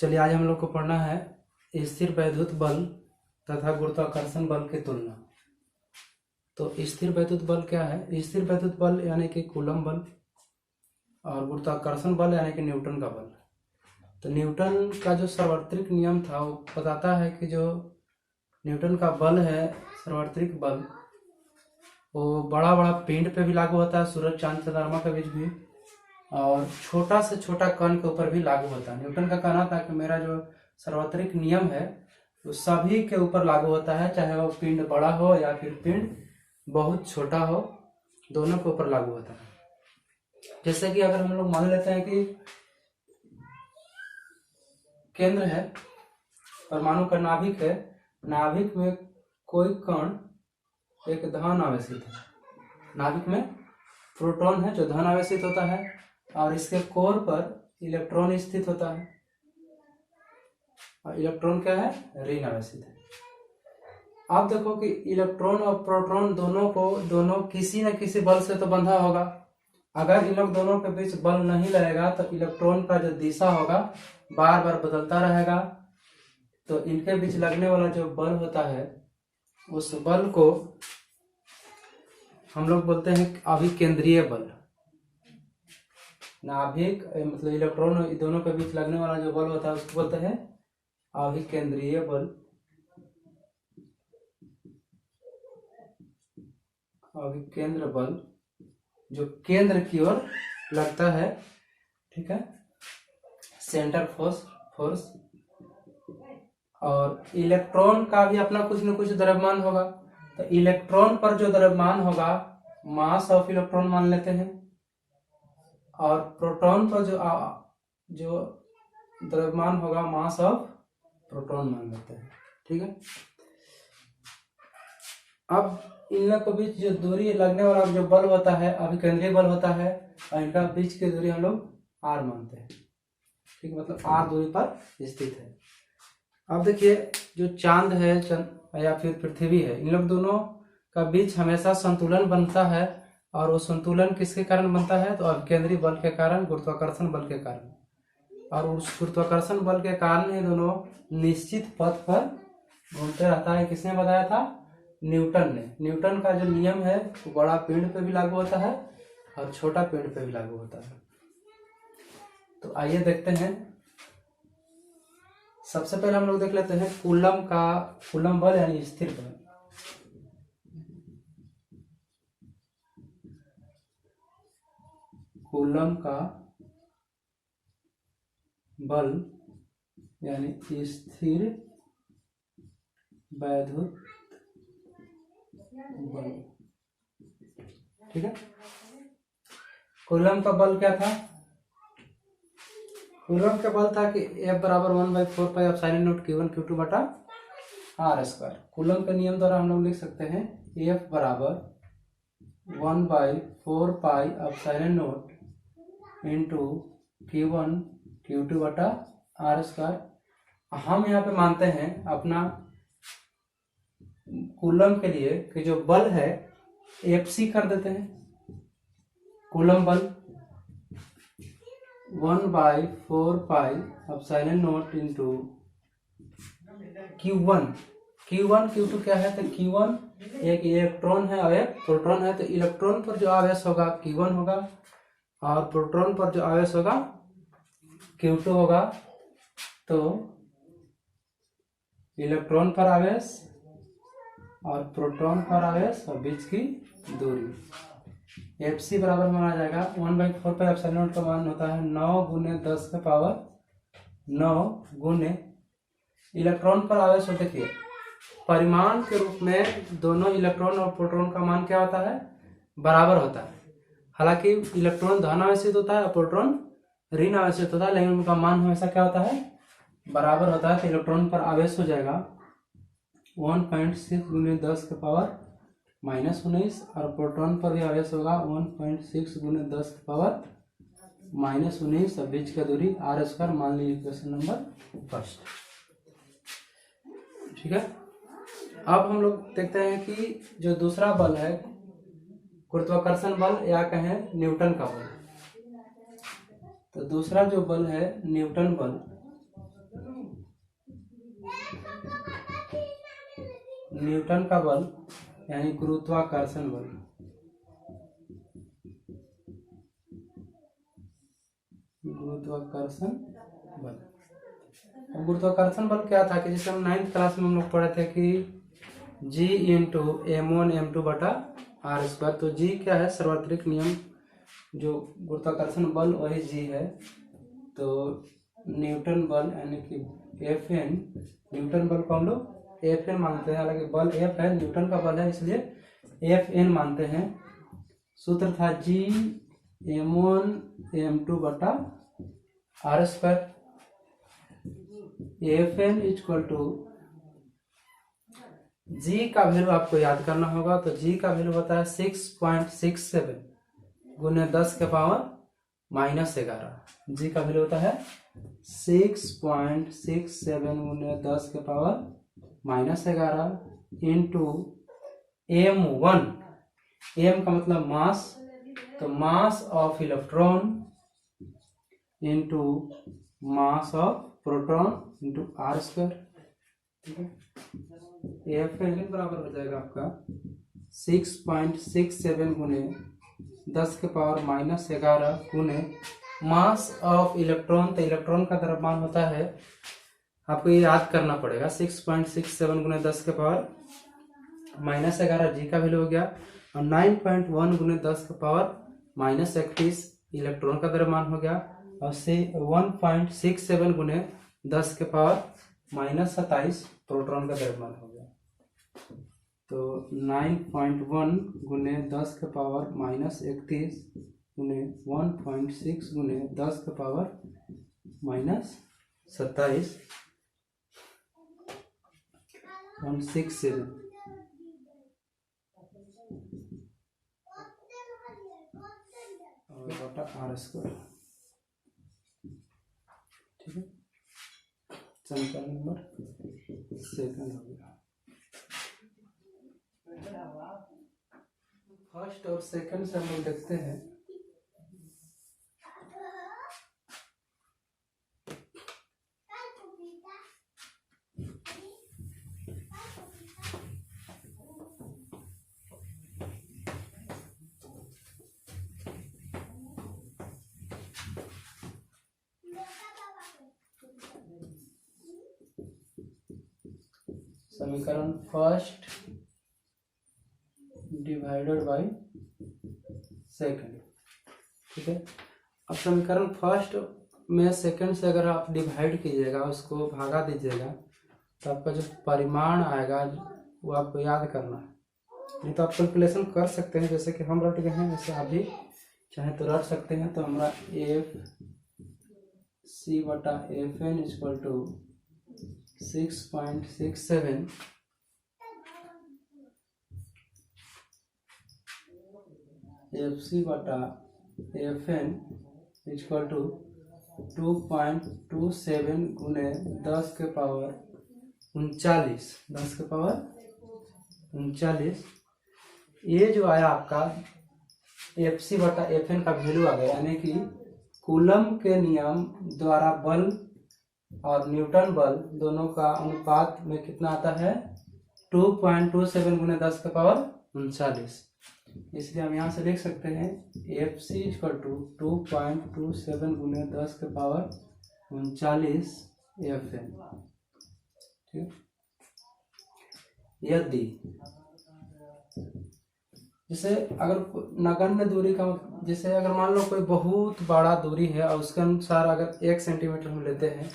चलिए आज हम लोग को पढ़ना है स्थिर वैद्युत बल तथा गुरुत्वाकर्षण बल की तुलना। तो स्थिर वैद्युत बल क्या है? स्थिर वैद्युत बल यानी कि कूलम बल और गुरुत्वाकर्षण बल यानी कि न्यूटन का बल। तो न्यूटन का जो सार्वत्रिक नियम था वो बताता है कि जो न्यूटन का बल है, सार्वत्रिक बल, वो बड़ा बड़ा पिंड पे भी लागू होता है, सूरज चांद चंद्रमा के बीच भी, और छोटा से छोटा कण के ऊपर भी लागू होता है। न्यूटन का कहना था कि मेरा जो सार्वत्रिक नियम है वो सभी के ऊपर लागू होता है, चाहे वो पिंड बड़ा हो या फिर पिंड बहुत छोटा हो, दोनों के ऊपर लागू होता है। जैसे कि अगर हम लोग मान लेते हैं कि केंद्र है, परमाणु का नाभिक है, नाभिक में कोई कण एक धन आवेशित है, नाभिक में प्रोटॉन है जो धन आवेशित होता है और इसके कोर पर इलेक्ट्रॉन स्थित होता है और इलेक्ट्रॉन क्या है? ऋण आवेशित है। आप देखो कि इलेक्ट्रॉन और प्रोटॉन दोनों किसी न किसी बल से तो बंधा होगा। अगर इन लोग दोनों के बीच बल नहीं लगेगा तो इलेक्ट्रॉन का जो दिशा होगा बार बार बदलता रहेगा। तो इनके बीच लगने वाला जो बल होता है उस बल को हम लोग बोलते हैं अभिकेंद्रीय बल। नाभिक मतलब इलेक्ट्रॉन दोनों के बीच लगने वाला जो बल होता है उसको बोलते हैं अभिकेंद्रीय बल। अभिकेंद्र बल जो केंद्र की ओर लगता है, ठीक है, सेंटर फोर्स। और इलेक्ट्रॉन का भी अपना कुछ न कुछ द्रव्यमान होगा। तो इलेक्ट्रॉन पर जो द्रव्यमान होगा मास ऑफ इलेक्ट्रॉन मान लेते हैं, और प्रोटॉन पर जो द्रव्यमान होगा मास ऑफ प्रोटॉन मान लेते हैं, ठीक है। अब इन लोग के बीच जो दूरी लगने वाला जो बल होता है अभिकेंद्रीय बल होता है, और इनका बीच की दूरी हम लोग आर मानते हैं, ठीक है, मतलब आर दूरी पर स्थित है। अब देखिए जो चांद है या फिर पृथ्वी है, इन लोग दोनों का बीच हमेशा संतुलन बनता है, और वो संतुलन किसके कारण बनता है? तो अभिकेंद्रीय बल के कारण, गुरुत्वाकर्षण बल के कारण। और उस गुरुत्वाकर्षण बल के कारण ही दोनों निश्चित पथ पर घूमते रहता है। किसने बताया था? न्यूटन ने। न्यूटन का जो नियम है वो बड़ा पिंड पे भी लागू होता है और छोटा पिंड पे भी लागू होता है। तो आइए देखते हैं। सबसे पहले हम लोग देख लेते हैं कूलम बल यानी स्थिर बल। कूलम का बल यानी स्थिर वैद्युत बल, ठीक है। कूलम का बल क्या था? कूलम का बल था कि F बराबर 1/4 एप्सिलॉन नॉट Q1 Q2 बटा R स्क्वायर। कूलम के नियम द्वारा हम लोग लिख सकते हैं F बराबर 1/4 epsilon not into Q1 Q2 बटा R स्क्वायर। हम यहाँ पे मानते हैं अपना कूलम के लिए कि जो बल है Fc कर देते हैं। कूलम बल 1/4 epsilon not into Q1 Q2 क्या है? तो Q1 एक इलेक्ट्रॉन है और एक प्रोटॉन है। तो इलेक्ट्रॉन पर जो आवेश होगा Q1 होगा और प्रोटॉन पर जो आवेश होगा Q2 होगा। तो इलेक्ट्रॉन पर आवेश और प्रोटॉन पर आवेश और बीच की दूरी Fc बराबर माना जाएगा 1/4 एप्सिलॉन नॉट का मान होता है 9 × 10⁻9 गुने इलेक्ट्रॉन पर आवेश। देखिए परिमाण के रूप में दोनों इलेक्ट्रॉन और प्रोटॉन का मान क्या होता है? बराबर होता है। हालांकि इलेक्ट्रॉन धन आवेशित होता है और प्रोटॉन ऋण आवेशित होता है, लेकिन उनका मान हमेशा क्या होता है? बराबर होता है। तो इलेक्ट्रॉन पर आवेश हो जाएगा 1.6 × 10⁻19 और प्रोटॉन पर भी आवेश होगा 1.6 × 10⁻19 और बीच का दूरी R स्क्वायर मान लीजिए क्वेश्चन नंबर फर्स्ट, ठीक है। अब हम लोग देखते हैं कि जो दूसरा बल है गुरुत्वाकर्षण बल या कहें न्यूटन का बल। तो दूसरा जो बल है न्यूटन बल, न्यूटन का बल यानी गुरुत्वाकर्षण बल। गुरुत्वाकर्षण बल, अब गुरुत्वाकर्षण बल क्या था कि जैसे हम 9th क्लास में हम लोग पढ़े थे कि G इंटू m1m2 बटा आर स्क्वायर। तो G क्या है, सार्वत्रिक नियम जो गुरुत्वाकर्षण बल वही G है। तो न्यूटन बल यानी कि Fn, न्यूटन बल को हम लोग Fn मानते हैं, हालांकि बल F है, न्यूटन का बल है इसलिए Fn मानते हैं। सूत्र था G m1m2 बटा R square. Fn equal to G का वैल्यू आपको याद करना होगा। तो G का वैल्यू होता है 6.67 गुने 10 के पावर -11। G का वैल्यू होता है 6.67 गुने 10 के पावर -11 इंटू m1। m का मतलब मास, तो mass of electron into mass of proton into R square. ठीक है, Fn बराबर हो जाएगा आपका 6.67 गुने 10 के पावर -11 गुने मास ऑफ इलेक्ट्रॉन। तो इलेक्ट्रॉन का द्रव्यमान होता है, आपको ये याद करना पड़ेगा, 6.67 गुने 10 के पावर -11 G का वैल्यू हो गया, और 9.1 गुने 10 के पावर -31 इलेक्ट्रॉन का द्रव्यमान हो गया, और से 1.67 गुने 10 के पावर -27 प्रोटॉन का द्रव्यमान हो गया। तो 9.1 गुने 10 के पावर -31 गुने 1.6 गुने 10 के पावर -27 167 और बटा आर स्क्वायर। ठीक है, समीकरण नंबर 2 हो गया। फर्स्ट और सेकंड से हम लोग देखते हैं। समीकरण फर्स्ट डिवाइडेड बाय सेकंड। ठीक है, अब समीकरण फर्स्ट में सेकंड से अगर आप डिवाइड कीजिएगा, उसको भागा दीजिएगा, तो आपका जो परिमाण आएगा वो आपको याद करना है। नहीं तो आप कैलकुलेशन कर सकते हैं, जैसे कि हम रट गए हैं वैसे आप भी चाहे तो रट सकते हैं। तो हमारा FC बटा Fn इक्वल टू 6.67 FC बटा Fn इक्वल टू 2.27 गुने 10 के पावर 39, 10 के पावर 39। ये जो आया आपका FC बटा Fn का वैल्यू आ गया, यानी कि कूलम के नियम द्वारा बल और न्यूटन बल दोनों का अनुपात में कितना आता है, 2.27 गुने 10 के पावर 39। इसलिए हम यहाँ से लिख सकते हैं FC इक्वल टू 2.27 गुने 10 के पावर 39 Fn। ठीक, यदि जैसे अगर नगण्य दूरी का, जैसे अगर मान लो कोई बहुत बड़ा दूरी है और उसके अनुसार अगर 1 सेंटीमीटर हम लेते हैं,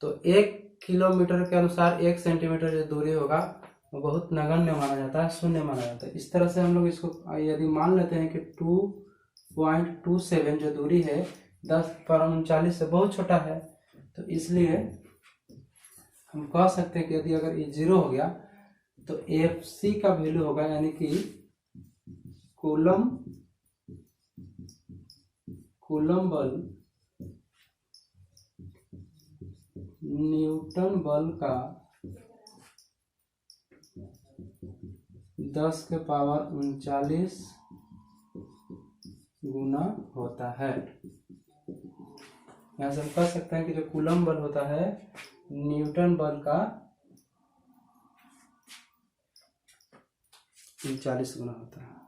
तो 1 किलोमीटर के अनुसार 1 सेंटीमीटर जो दूरी होगा वो बहुत नगण्य माना जाता है, शून्य माना जाता है। इस तरह से हम लोग इसको यदि मान लेते हैं कि 2.27 जो दूरी है 10 पर 39 से बहुत छोटा है, तो इसलिए हम कह सकते हैं कि यदि अगर ये 0 हो गया तो FC का वैल्यू होगा, यानी कि कूलम बल न्यूटन बल का 10 के पावर 39 गुना होता है। यहाँ से हम कह सकते हैं कि जो कूलम बल होता है न्यूटन बल का 40 गुना होता है।